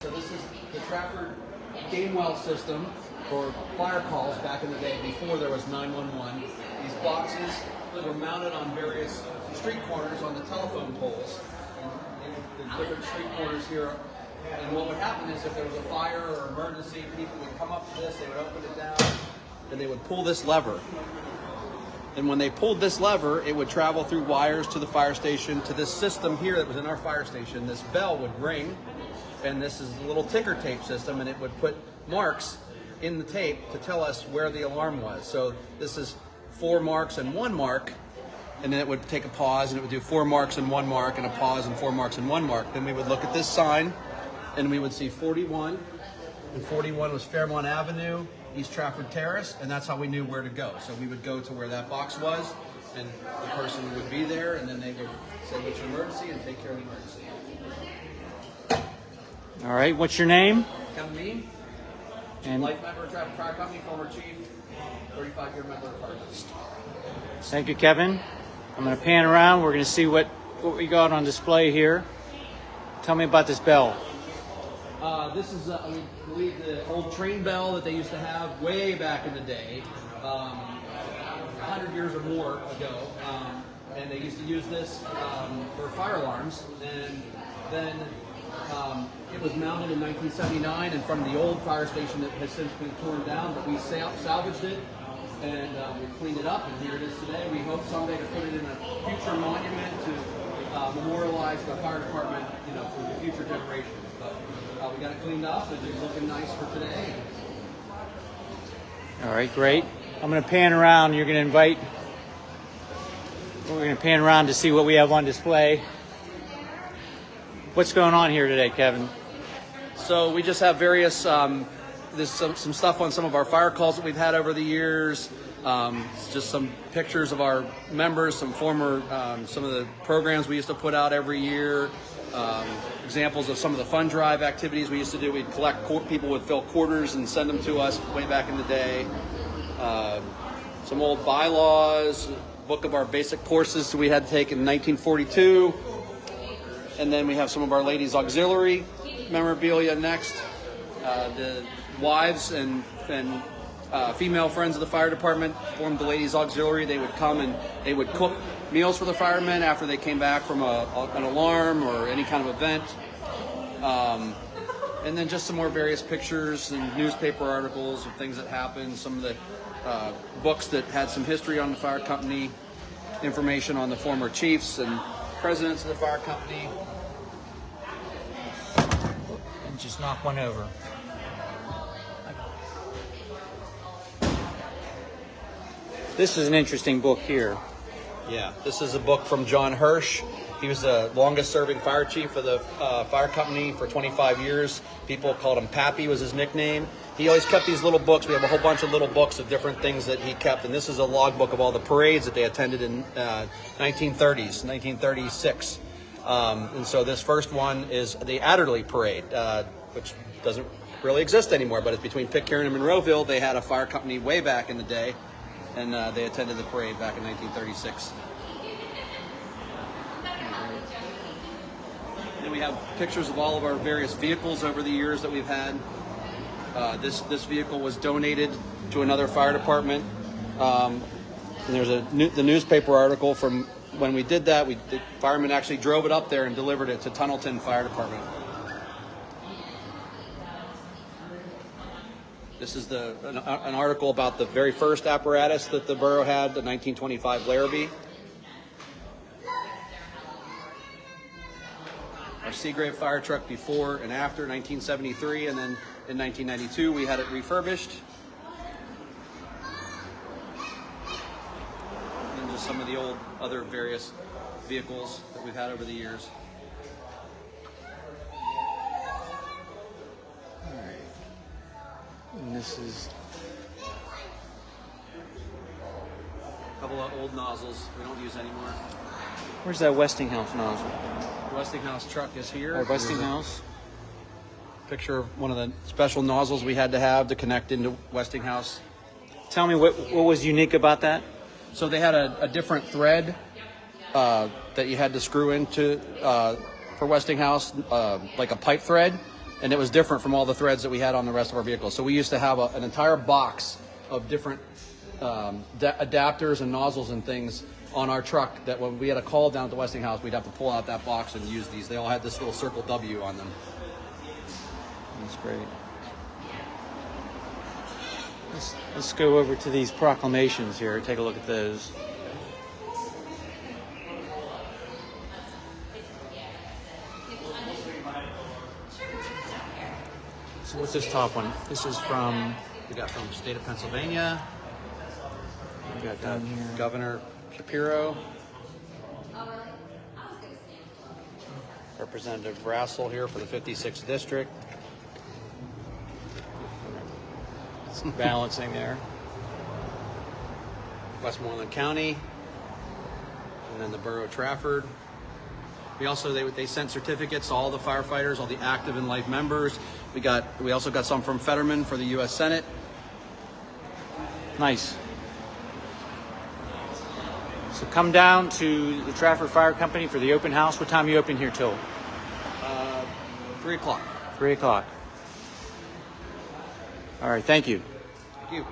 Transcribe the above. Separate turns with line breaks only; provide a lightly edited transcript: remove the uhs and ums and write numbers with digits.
So this is the Trafford Gamewell system for fire calls back in the day before there was 911. These boxes were mounted on various street corners on the telephone poles. And the different street corners here. And what would happen is if there was a fire or emergency, people would come up to this, they would open it down, and they would pull this lever. And when they pulled this lever, it would travel through wires to the fire station, to this system here that was in our fire station. This bell would ring, and this is a little ticker tape system, and it would put marks in the tape to tell us where the alarm was. So this is 4 marks and 1 mark, and then it would take a pause, and it would do 4 marks and 1 mark, and a pause and 4 marks and 1 mark. Then we would look at this sign, and we would see 41, and 41 was Fairmont Avenue, East Trafford Terrace, and that's how we knew where to go. So we would go to where that box was, and the person would be there, and then they would say which emergency and take care of the emergency.
All right, what's your name?
Kevin Mean,
And
life member of Trafford Fire Company, former chief, 35-year member of the fire company.
thank you, Kevin. I'm going to pan around. We're going to see what we got on display here. Tell me about this bell.
This is, I believe, the old train bell that they used to have way back in the day, 100 years or more ago. And they used to use this for fire alarms. And then it was mounted in 1979 in front of the old fire station that has since been torn down, but we salvaged it and we cleaned it up, and here it is today. We hope someday to put it in a future monument to memorialize the fire department, for the future generations. But we got it cleaned up, and it's looking nice for today.
All right, great. I'm going to pan around. We're going to pan around to see what we have on display. What's going on here today, Kevin?
So we just have various, there's some stuff on some of our fire calls that we've had over the years. It's just some pictures of our members, some former, some of the programs we used to put out every year. Examples of some of the fund drive activities we used to do. We'd collect, people would fill quarters and send them to us way back in the day. Some old bylaws, book of our basic courses we had to take in 1942. And then we have some of our ladies auxiliary memorabilia next. The wives and female friends of the fire department formed the ladies auxiliary. They would come and they would cook meals for the firemen after they came back from an alarm or any kind of event. And then just some more various pictures and newspaper articles of things that happened. Some of the books that had some history on the fire company, information on the former chiefs and presidents of the fire company.
And just knock one over. This is an interesting book here.
Yeah, this is a book from John Hirsch. He was the longest serving fire chief of the fire company for 25 years. People called him Pappy, was his nickname. He always kept these little books. We have a whole bunch of little books of different things that he kept. And this is a logbook of all the parades that they attended in 1936. And so this first one is the Adderley Parade, which doesn't really exist anymore, but it's between Pitcairn and Monroeville. They had a fire company way back in the day, and they attended the parade back in 1936. And we have pictures of all of our various vehicles over the years that we've had. This vehicle was donated to another fire department. And there's the newspaper article from when we did that. The firemen actually drove it up there and delivered it to Tunnelton Fire Department. This is an article about the very first apparatus that the borough had, the 1925 Larrabee. Our Seagrave fire truck before and after 1973, and then in 1992 we had it refurbished. And then just some of the old other various vehicles that we've had over the years.
And this is
A couple of old nozzles we don't use anymore.
Where's that Westinghouse nozzle?
The Westinghouse truck is here.
Or Westinghouse?
Picture of one of the special nozzles we had to have to connect into Westinghouse.
Tell me what was unique about that?
So they had a different thread that you had to screw into for Westinghouse, like a pipe thread. and it was different from all the threads that we had on the rest of our vehicles. So we used to have an entire box of different adapters and nozzles and things on our truck that when we had a call down at the Westinghouse, we'd have to pull out that box and use these. They all had this little circle W on them.
That's great. Let's go over to these proclamations here. Take a look at those. So what's this top one? This is
We got from the state of Pennsylvania.
we got down here.
Governor Shapiro. Representative Rassel here for the 56th district.
Some balancing there.
Westmoreland County, and then the borough of Trafford. We also they sent certificates to all the firefighters, all the active and life members. We also got some from Fetterman for the U.S. Senate.
Nice. So come down to the Trafford Fire Company for the open house. What time are you open here till?
3 o'clock.
3 o'clock. All right, thank you.
Thank you.